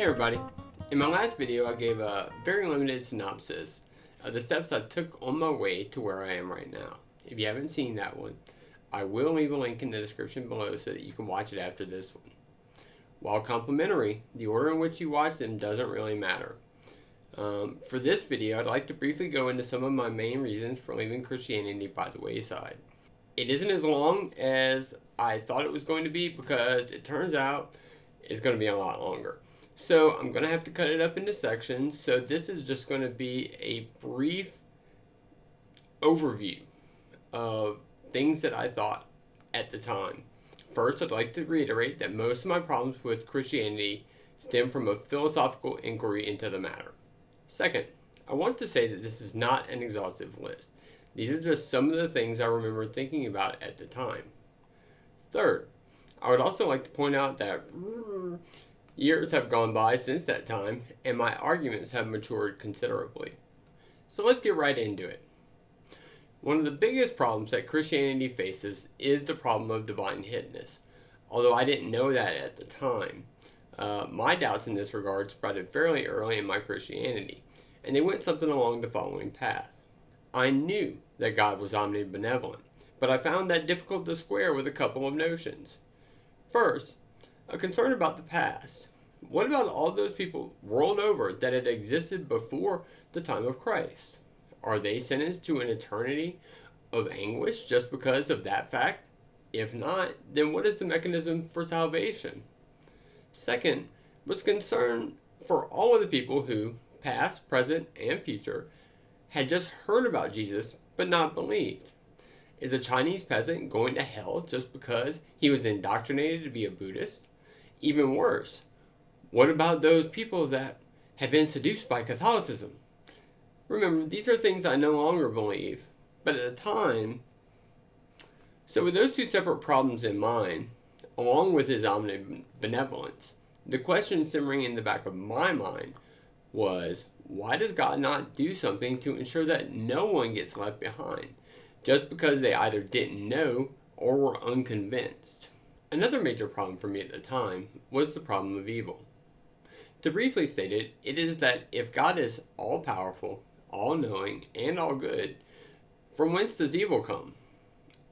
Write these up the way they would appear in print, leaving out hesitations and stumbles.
Hey everybody! In my last video I gave a very limited synopsis of the steps I took on my way to where I am right now. If you haven't seen that one, I will leave a link in the description below so that you can watch it after this one. While complimentary, the order in which you watch them doesn't really matter. For this video, I'd like to briefly go into some of my main reasons for leaving Christianity by the wayside. It isn't as long as I thought it was going to be because it turns out it's going to be a lot longer. So I'm going to have to cut it up into sections. So this is just going to be a brief overview of things that I thought at the time. First, I'd like to reiterate that most of my problems with Christianity stem from a philosophical inquiry into the matter. Second, I want to say that this is not an exhaustive list. These are just some of the things I remember thinking about at the time. Third, I would also like to point out that years have gone by since that time, and my arguments have matured considerably. So let's get right into it. One of the biggest problems that Christianity faces is the problem of divine hiddenness. Although I didn't know that at the time, my doubts in this regard sprouted fairly early in my Christianity, and they went something along the following path. I knew that God was omnibenevolent, but I found that difficult to square with a couple of notions. First, a concern about the past. What about all those people world over that had existed before the time of Christ? Are they sentenced to an eternity of anguish just because of that fact? If not, then what is the mechanism for salvation? Second, was concern for all of the people who, past, present, and future, had just heard about Jesus but not believed. Is a Chinese peasant going to hell just because he was indoctrinated to be a Buddhist? Even worse, what about those people that have been seduced by Catholicism? Remember, these are things I no longer believe, but at the time. So with those two separate problems in mind, along with his omnibenevolence, the question simmering in the back of my mind was, why does God not do something to ensure that no one gets left behind, just because they either didn't know or were unconvinced? Another major problem for me at the time was the problem of evil. To briefly state it, it is that if God is all-powerful, all-knowing, and all-good, from whence does evil come?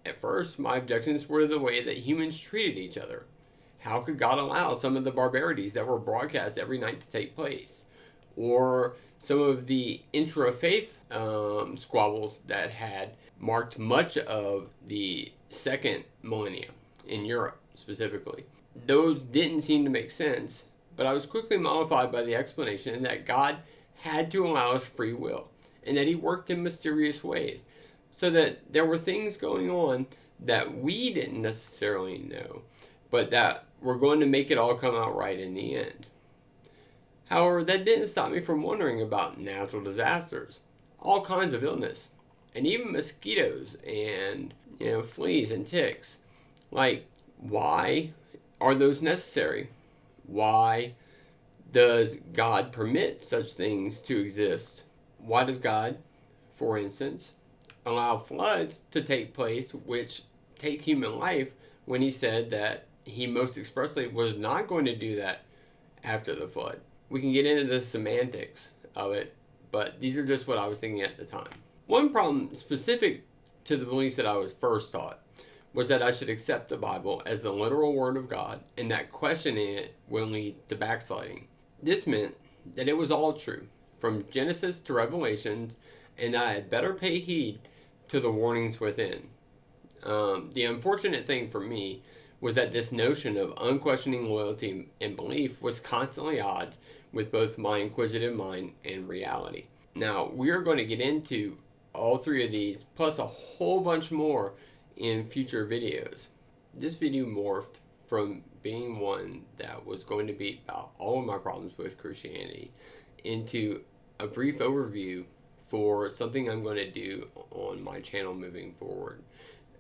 At first, my objections were the way that humans treated each other. How could God allow some of the barbarities that were broadcast every night to take place? Or some of the intra-faith squabbles that had marked much of the second millennium in Europe specifically. Those didn't seem to make sense, but I was quickly mollified by the explanation that God had to allow us free will, and that he worked in mysterious ways, so that there were things going on that we didn't necessarily know, but that were going to make it all come out right in the end. However, that didn't stop me from wondering about natural disasters, all kinds of illness, and even mosquitoes and fleas and ticks. Like, why are those necessary? Why does God permit such things to exist? Why does God, for instance, allow floods to take place which take human life when he said that he most expressly was not going to do that after the flood? We can get into the semantics of it, but these are just what I was thinking at the time. One problem specific to the beliefs that I was first taught was that I should accept the Bible as the literal word of God, and that questioning it will lead to backsliding. This meant that it was all true, from Genesis to Revelations, and that I had better pay heed to the warnings within. The unfortunate thing for me was that this notion of unquestioning loyalty and belief was constantly at odds with both my inquisitive mind and reality. Now, we are going to get into all three of these, plus a whole bunch more in future videos. This video morphed from being one that was going to be about all of my problems with Christianity into a brief overview for something I'm going to do on my channel moving forward.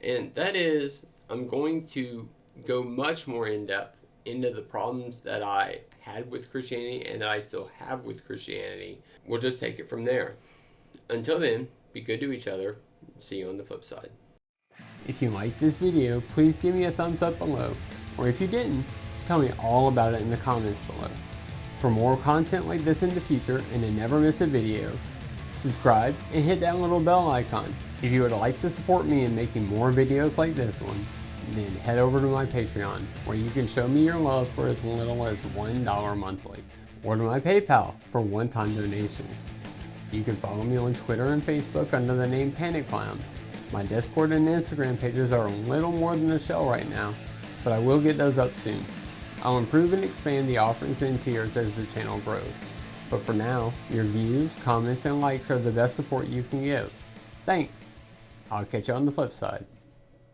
And that is, I'm going to go much more in depth into the problems that I had with Christianity and that I still have with Christianity. We'll just take it from there. Until then, be good to each other. See you on the flip side. If you liked this video, please give me a thumbs up below, or if you didn't, tell me all about it in the comments below. For more content like this in the future and to never miss a video, subscribe and hit that little bell icon. If you would like to support me in making more videos like this one, then head over to my Patreon, where you can show me your love for as little as $1 monthly, or to my PayPal for one-time donations. You can follow me on Twitter and Facebook under the name PanicClown. My Discord and Instagram pages are a little more than a shell right now, but I will get those up soon. I'll improve and expand the offerings and tiers as the channel grows. But for now, your views, comments, and likes are the best support you can give. Thanks! I'll catch you on the flip side.